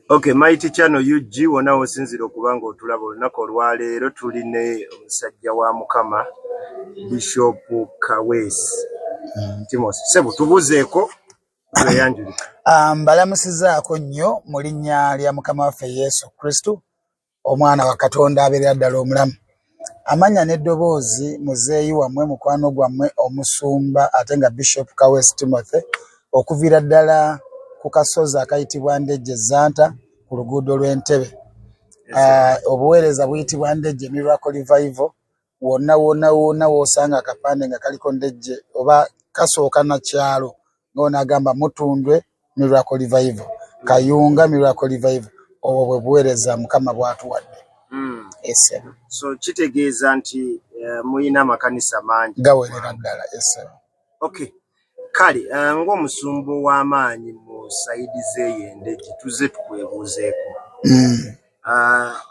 Okay, Mighty Channel UG wona osinzira okubanga otulaba olunaku olwaleero tuline omusajja wa Mukama Bishop Kaweesi. Timothy Sebu tubuzeeko tweyanjulika. Mbalamusizaako nnyo mu linnya lya Mukama waffe Yesu Kristo omwana wa Katonda abeerera ddala omulamu. Amanya n'eddoboozi muzeeyi wammwe mukwano gwammwe omusumba ate nga Bishop Kaweesi Timothy okuviira ddala ku kasozi akayitibwa Ndejje Zanta ku luguudo lw'Entebbe. Obuweereza buyitibwa Ndejje Miracle Revival. Wonna w'osanga akapande nga kaliko Ndejje oba kasooka na kyalo ng'ono agamba Mutundwe Miracle Revival, Kayunga Miracle Revival. Obwo bwe buweereza Mukama bw'atuwadde. Ese. So kitegeeza nti muyina amakanisa mangi gawerera ddala. Ese. Okay. Kale ng'omusumba w'amaanyi mu sayidi z'ey'Endejje tuze tukwebuuzeeko.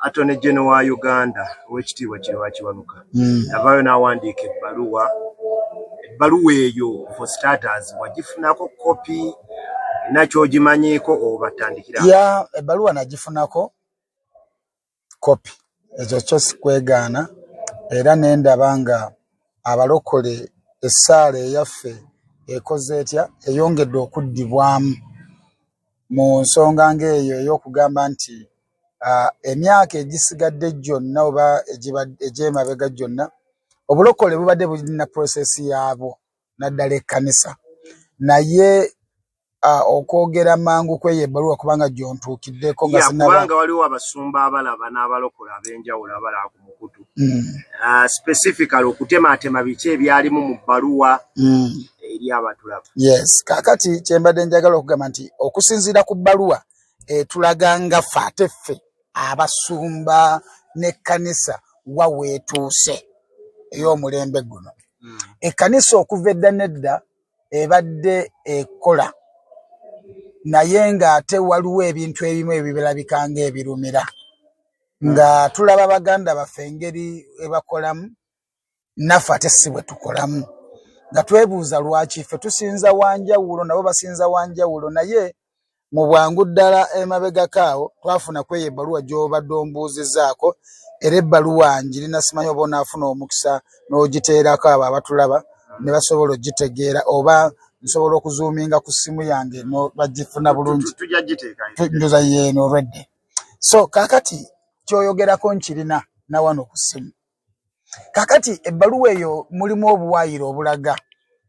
Attorney General wa Uganda ow'ekitiibwa Kirwa Kiwanuka yavaayo n'awandiika ebbaluwa eyo for starters wagifunako kopi nakyo gimanyiiko oba tandikira? Ya ebbaluwa nagifunako kopi ekyo kyo sikwegaana era nendaba nga abalokole essaala eyaffe ekoze etya eyongedde okuddibwamu mu nsonga ng'eyo ey'okugamba nti emyaka egisigadde gyonna oba egy'emabega gyonna obulokole bubadde bulina prosesi yaabwo naddala ekkanisa naye okwogera mangu kweyo ebbaluwa kubanga gyontuukiddeko nga kubanga waliwo abasumba abalaba n'abalokole ab'enjawulo abalaba ku mukutu specifically okutematema biki ebyalimu mu bbaluwa eri abatulaba. Yes, kakati kyembadde njagala okugamba nti okusinziira ku bbaluwa tulaga nga ffe ate ffe abasumba n'ekkanisa wa weetuuse ey'omulembe guno. Ekkanisa okuva edda nedda ebadde ekola naye ng'ate waliwo ebintu ebimu ebibirabika ng'ebirumira nga tulaba baganda baffe engeri ebakolamu naffe ate si bwe tukolamu nga twebuuza lwaki ffe tusinza wanjawulo nabo basinza wanjawulo naye mu bwangu ddala emabegako awo twafuna kweyo ebbaluwa gy'obadde ombuuzizaako era ebbaluwa njirina simanyi oba onaafuna omukisa n'ogiteerako abo abatulaba ne basobola ogitegeera oba nsobola okuzuuminga ku ssimu yange no bagifuna bulungi. Tujja giteekayo. Ndoza yeeno already. So kakati kyoyogerako nkirina na wano ku ssimu. Kakati ebbaluwa eyo mulimu obuwaayiro obulaga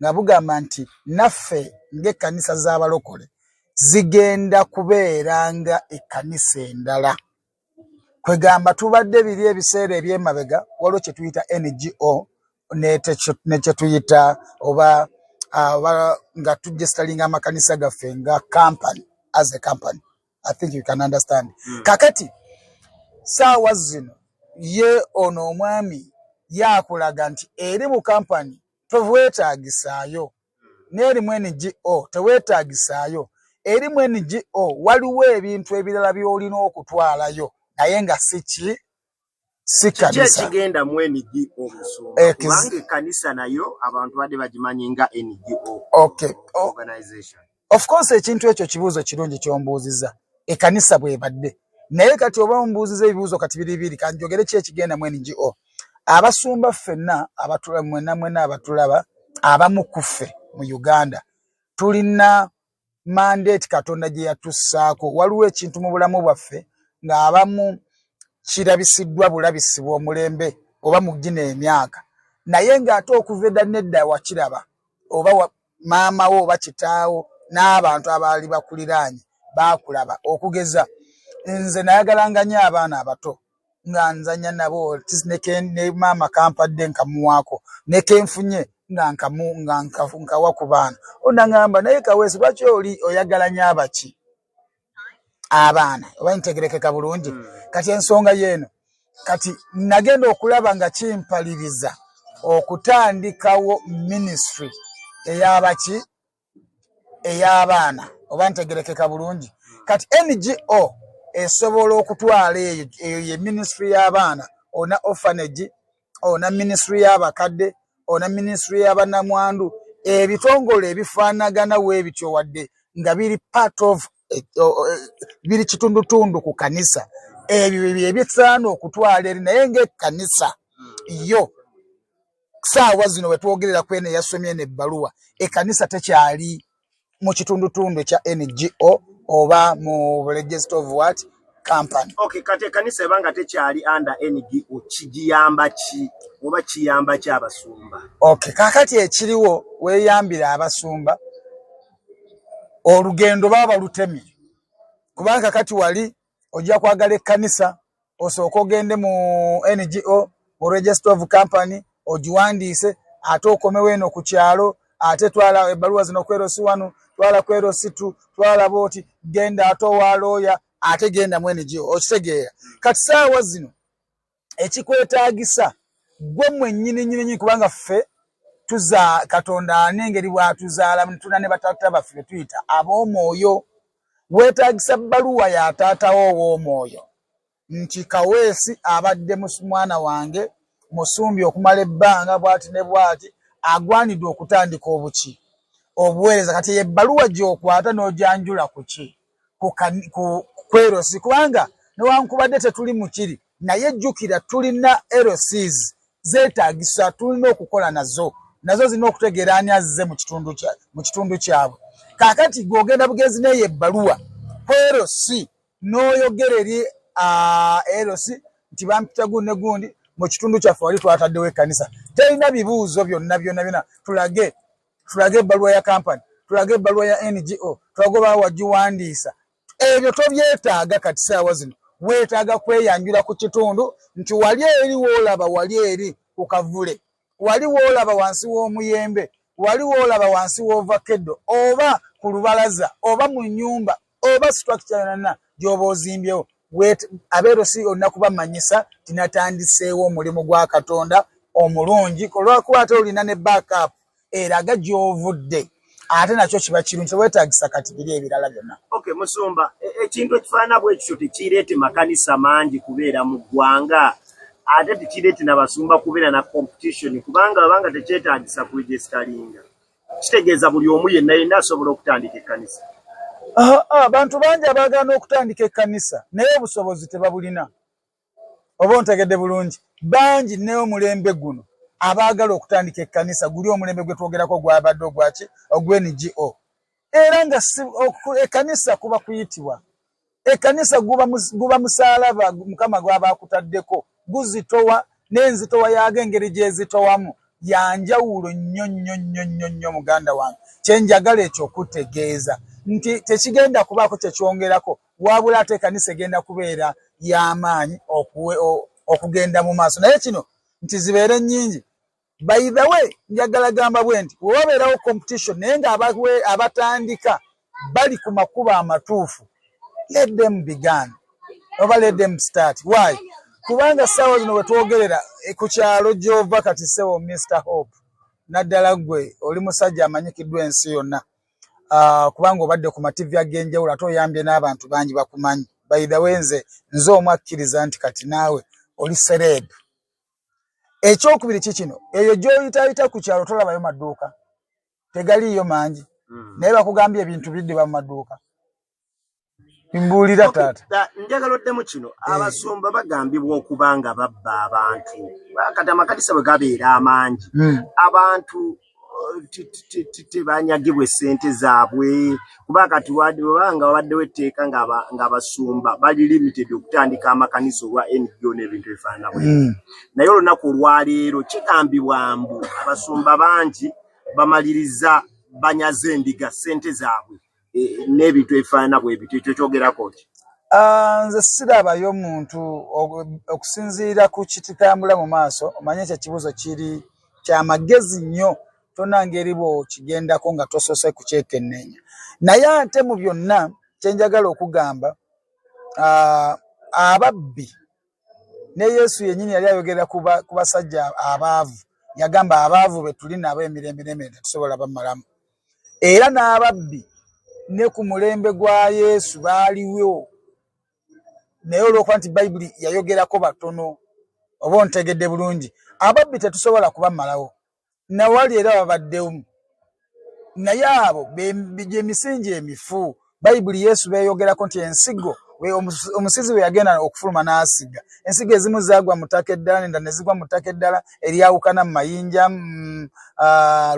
nga bugamba nti naffe ng'ekkanisa z'abalokole zigenda kubeera nga ekkanisa endala. Kwegamba tubadde biri ebiseera eby'emabega waliwo kye tuyita NGO ne kye tuyita oba nga tugestalinga amakanisa gaffe nga company as a company. I think you can understand. Kakati saawa zino ye ono omwami yakulaga nti eri mu company teweetaagisaayo n'erimu NGO teweetaagisaayo erimu NGO waliwo ebintu ebirala by'olina okutwalayo naye nga si kanisa. Kigenda mu NGO musumba kubanga ekkanisa nayo abantu badde bagimanyi nga NGO. Okay. Organization. Of course ekintu ekyo kibuuzo kirungi ky'ombuuziza ekkanisa bwe badde naye kati oba ombuuziza ebibuuzo kati biri kanjogere ki ekigenda mu NGO. Abasumba ffenna abatulaba mwena abatulaba abamu ku ffe mu Uganda tulina mandate Katonda gye yatussaako waliwo ekintu mu bulamu bwaffe ng'abamu kirabisiddwa bulabisibwa omulembe oba mu gino emyaka naye ng'ate okuva edda nedda wakiraba oba maama wo oba kitaawo n'abantu abaali bakuliraanye baakulaba okugeza nze nayagalanga nnyo abaana abato nga nzanya nabo ne maama kampadde nkamuwaako ne kenfunye nga nkawa ku baana onangamba naye Kaweesi lwaki oli oyagala nnyo abaki abaana oba ntegerekeka bulungi. Kati ensonga yeeno kati nagenda okulaba nga kimpaliriza okutandikawo ministry ey'abaki ey'abaana oba ntegerekeka bulungi. Kati NGO esobola okutwala eyo ye ministry y'abaana ona orphanage ona ministry y'abakadde ona ministry y'abanamwandu ebitongole ebifaanagana weebityo wadde nga biri part of biri kitundutundu ku kanisa ebyo ebyesaana okutwala eri naye ng'ekkanisa yo saawa zino wetwogerera kwene yasomye n'ebbaluwa ekkanisa tekyali mu kitundutundu ekya NGO oba mu register of what company. Okay, kati ekkanisa ebanga tekyali under NGO kigiyamba ki oba kiyamba ki abasumba? Okay, kakati ekiriwo weeyambira abasumba olugendo baba lutemye kubanga kati wali ojja kwagala ekkanisa osooka ogende mu NGO mu register of company ogiwandiise ate okomewo eno ku kyalo ate twala ebbaluwa zino kwero si wanu twala kwero si tu twala booti genda ate owa looya ate genda mu NGO okitegeera kati saawa zino ekikwetaagisa gwe mwennyini kubanga ffe tuza Katonda n'engeri bw'atuzaala tuna ne bataata baffe tuyita ab'omwoyo weetaagisa bbaluwa ya taatawo ow'omwoyo nti Kaweesi abadde mwana wange musumbi okumala ebbanga bw'ati ne bw'ati agwanidde okutandika obuki obuweereza kati ebbaluwa gy'okwata n'ojanjula ku ki ku kwerosi kubanga newankubadde tetuli mu kiri naye jjukira tulina LCs zeetaagisa tulina okukola nazo zirina okutegeera ani azze mu kitundu kyabwe kaakati gw'ogenda bugezi n'eyo ebbaluwa kwerosi n'oyogera eri LC nti bampita gundi ne gundi mu kitundu kyaffe wali twataddewo ekkanisa terina bibuuzo byonna tulage ebbaluwa ya kampani tulage ebbaluwa ya NGO tulage oba wagiwandiisa ebyo tobyetaaga kati saawa zino weetaaga kweyanjula ku kitundu nti wali eri woolaba wali eri ku kavule wali woolaba wansi w'omuyembe wali woolaba wansi w'ovakeddo oba ku lubalaza oba mu nnyumba oba structure yonna gy'oba ozimbyewo abeerosi olina kubamanyisa tinatandiseewo omulimu gwa Katonda omulungi olwakuba ate olina ne backup eraga gy'ovudde ate nakyo kiba kirungi teweetaagisa kati biri ebirala byonna. Okay, Musumba, ekintu ekifaanana bwe kityo tekireete makanisa mangi kubeera mu ggwanga ate tekireete n'abasumba kubeera na competition kubanga babanga tekyetaagisa kuregisitalinga kitegeeza buli omu yenna asobola okutandika ekkanisa. Abantu bangi abaagala okutandika ekkanisa naye obusobozi tebabulina oba ontegedde bulungi bangi naye omulembe guno abaagala okutandika ekkanisa guli omulembe gwe twogerako gwabadde ogwaki ogw'NGO era nga ekkanisa kuba kuyitibwa ekkanisa guba musaalaba Mukama gwaba akutaddeko guzitowa n'enzitowa yaga engeri gyezitowamu yanjawulo nnyo muganda wange kyenjagala ekyo okutegeeza nti tekigenda kubaako kyekyongerako wabula ate ekkanisa egenda kubeera y'amaanyi okugenda mu maaso naye kino nti zibeere nnyingi. By the way njagala gamba bwe nti wabeerawo competition naye nga abatandika bali ku makubo amatuufu let them begin oba let them start. Why? Kubanga saawa zino wetwogerera ku kyalo gy'ova kati sewo Mr. Hope naddala gwe oli musajja amanyikiddwa ensi yonna kubanga obadde ku mativi ag'enjawulo ate oyambye n'abantu bangi bakumanyi. By the way nze omu akkiriza nti kati naawe oli serebu. Ekyokubiri kikino eyo gy'oyitayita ku kyalo tolabayo maduuka tegaliiyo mangi naye bakugambye ebintu biddiba mu maduuka mbuulira taata. Njagala oddemu kino abasumba bagambibwa okuba nga babba abantu kati amakanisa bwe gabeera amangi abantu tebanyagibwa essente zaabwe kuba kati wabanga wabaddewo etteeka nga abasumba bali limited okutandika amakanisa olwa NGO n'ebintu ebifaanana bwe naye olunaku olwaleero kigambibwa mbu abasumba bangi bamaliriza banyaze endiga ssente zaabwe n'ebintu ebifaanana bwe bityo ekyo kyogerako ki? Nze sirabayo omuntu okusinziira ku kitambula mu maaso omanye ekyo ekibuuzo kiri kyamagezi nnyo tonanga eri bw'okigendako nga tosoose kukyekennenya naye ate mu byonna kyenjagala okugamba ababbi ne Yesu yennyini yali ayogerera ku basajja abaavu yagamba abaavu be tuli nabo emirembe n'emirembe tusobola bamalamu era n'ababbi ne ku mulembe gwa Yesu baaliwo naye olw'okuba nti Bayibuli yayogerako batono oba ontegedde bulungi ababbi tetusobola kubamalawo nawali era babaddewo naye abo gy'emisingi emifu Bayibuli Yesu beyogerako nti ensigo omusizi we yagenda okufuluma n'asiga ensigo ezimu zaagwa mu ttaka eddala n'endala ne zigwa mu ttaka eddala eryawukana mu mayinja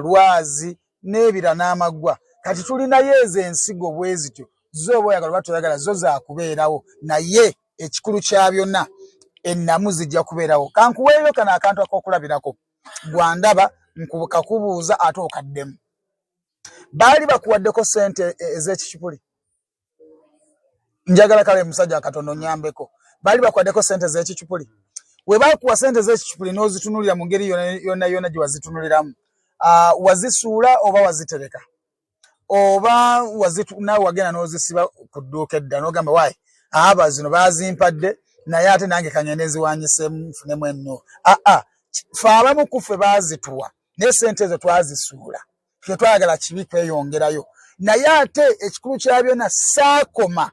lwazi n'ebira n'amaggwa kati tulinayo ezo ensigo bwe zityo zo oba oyagala oba toyagala zo zaakubeerawo naye ekikulu kya byonna ennamu zijja kubeerawo kankuweeyo kano akantu ak'okulabirako gwandaba nkakubuuza ate okaddemu baali bakuwaddeko ssente ez'ekikipuli njagala kale musajja Katonda onyambeko baali bakuwaddeko ssente z'ekikipuli we baakuwa ssente z'ekikipuli n'ozitunulira mu ngeri yonna gye wazitunuliramu wazisuula oba wazitereka oba naawe wagenda n'ozisiba ku dduuka edda n'ogamba waayi aba zino baazimpadde naye ate nange kangende nziwanyiseemu nfunemu enno fe abamu ku ffe baazituwa naye ssente ezo twazisuula tetwagala kibi kweyongerayo naye ate ekikulu kya byonna saakoma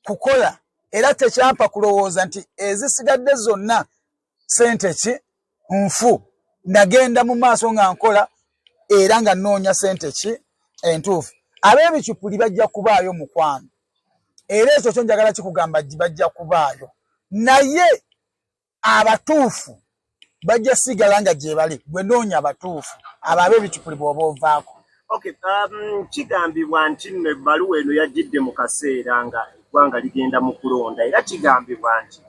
kukola era tekyampa kulowooza nti ezisigadde zonna ssente ki nfu nagenda mu maaso nga nkola era nga nnoonya ssente ki entuufu ab'ebicupuli bajja kubaayo mukwano era ekyo kyo njagala kikugamba bajja kubaayo naye abatuufu bajja sigala nga gye bali gwe noonya abatuufu abo ab'ebicupuli bw'oba ovaako. Okay, kigambibwa nti nno ebbaluwa eno yajjidde mu kaseera nga eggwanga ligenda mu kulonda era kigambibwa nti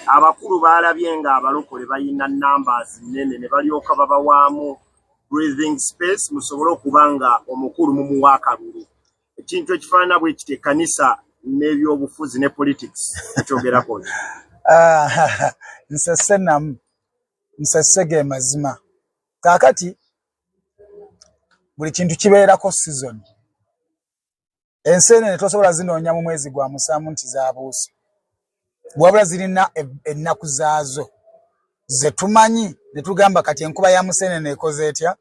abakulu baalabye nga abalokole bayina numbers nnene ne balyoka babawaamu breathing space musobole okuba nga omukulu mumuwa akalulu ekintu ekifaanana bwe kiti ekkanisa n'ebyobufuzi ne politics ekyogerako nsese ge mazima kaakati buli kintu kibeerako season enseenene tosobola zinoonya mu mwezi gwa musaamu nti zaabuuse wabula zirina ennaku zaazo ze tumanyi ne tugamba kati enkuba ya museenene ekoze etya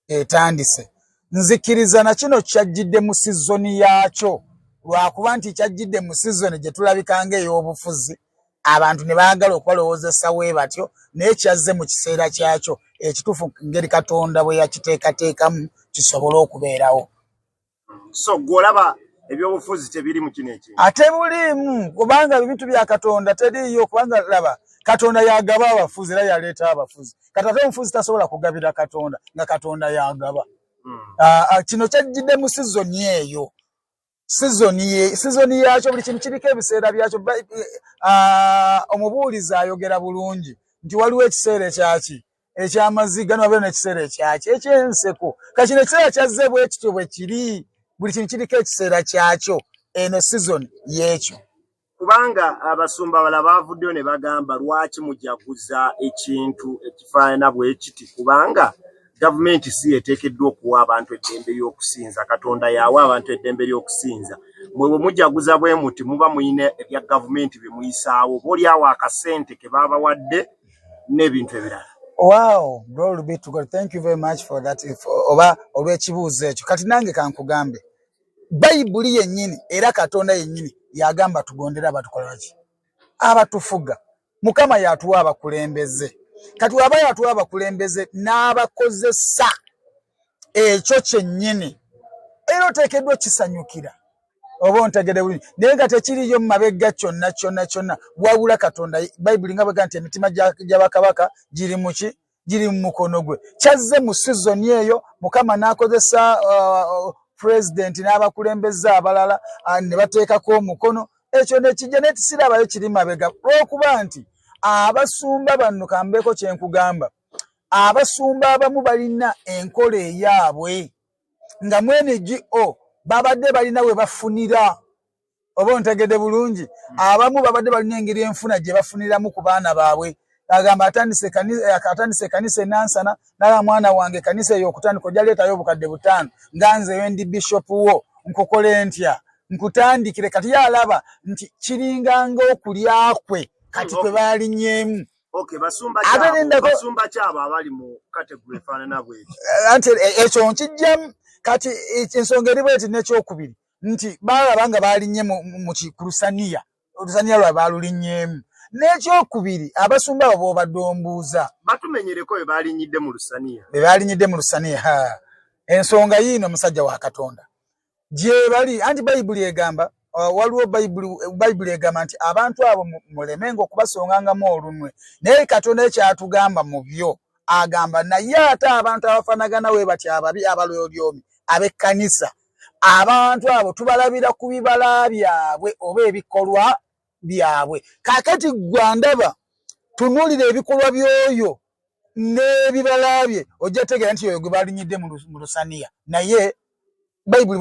etandise nzikiriza na kino kyajjidde mu sizoni yaakyo lwakuba nti kyajjidde mu sizoni gye tulabikanga ey'obufuzi abantu ne baagala okwalowoozesa we batyo naye kyazze mu kiseera kyakyo ekituufu ngeri Katonda bwe yakiteekateekamu kisobole okubeerawo. So gwolaba ebyobufuzi tebiri mu kino ekintu ate bulimu kubanga ebintu bya Katonda teriiyo kubanga laba Katonda yagaba abafuzi era yaleeta abafuzi kati ate omufuzi tasobola kugabira Katonda nga Katonda yagaba. Kino kyajjidde mu sizoni eyo sizoni yakyo buli kintu kiriko ebiseera byakyo. Omubuulizi ayogera bulungi nti waliwo ekiseera ekyaki ekyamaziga n'wabeera n'ekiseera ekyaki ekyenseko kakino ekiseera kyazze bwe kityo bwe kiri buli kintu kiriko ekiseera kyakyo eno sizoni y'ekyo. Kubanga abasumba bala baavuddeyo ne bagamba lwaki mujaguza ekintu ekifaanana bwe kiti kubanga gavumenti si eteekeddwa okuwa abantu eddembe ly'okusinza Katonda yawa abantu eddembe ly'okusinza mwe bwe mujaguza bwe muti muba muyina ebya gavumenti bye muyisaawo obaolyawo akasente ke baabawadde n'ebintu ebirala. Wow, glory be to God. Thank you very much for that. Oba olw'ekibuuzo ekyo kati nange kankugambe Bayibuli yennyini era Katonda yennyini yagamba tugondera abatukola ki abatufuga. Mukama yatuwa abakulembeze kati waba yatuwa abakulembeze n'abakozesa ekyo kyennyini era oteekeddwa kisanyukira oba ontegedde bulungi naye nga tekiriyo mu mabega kyonna wabula Katonda Bayibuli nga bwega nti emitima gy'abakabaka giri mu ki giri mu mukono gwe. Kyazze mu sizoni eyo Mukama n'akozesa president n'abakulembeze abalala ne bateekako omukono ekyo nekijja netisirabayo kiri mabega lw'okuba nti abasumba bano kambeeko kyenkugamba abasumba abamu balina enkola eyaabwe nga mwene GO babadde balina we bafunira oba ontegedde bulungi abamu babadde balina engeri enfuna gye bafuniramu ku baana baabwe agamba atandise kanisa enansana naga mwana wange kanisa eyo okutandika ojja leetayo obukadde 5 nga nze ndi bishop wo nkukole ntya nkutandikire kati yalaba nti kiringanga okulyakwe kati kwe balinnyemu. Okay, basumba kyabo abali mu category faanana bweki anti ekyo nkijjamu kati ensonga eri bweti n'ekyokubiri nti balaba nga balinnye mu kikurusaniya olusaniya lwa balulinnyemu n'ekyokubiri abasumba abo b'obadde batumenyereko bwe balinyidde mu lusaniya ensonga yiino musajja wa Katonda gye bali anti bayibuli egamba waliwo bayibuli egamba nti abantu abo mulemenga okubasongangamu olunwe naye Katonda ekyatugamba mu byo agamba naye ate abantu abafanagana we bati ababi abalolyomi ab'ekkanisa abantu abo tubalabira ku bibala byabwe oba ebikolwa byabwe. Kaakati gwandaba tunuulira ebikolwa by'oyo n'ebibala bye ojja tegeera nti oyo gwe balinyidde mu lusaniya naye bayibuli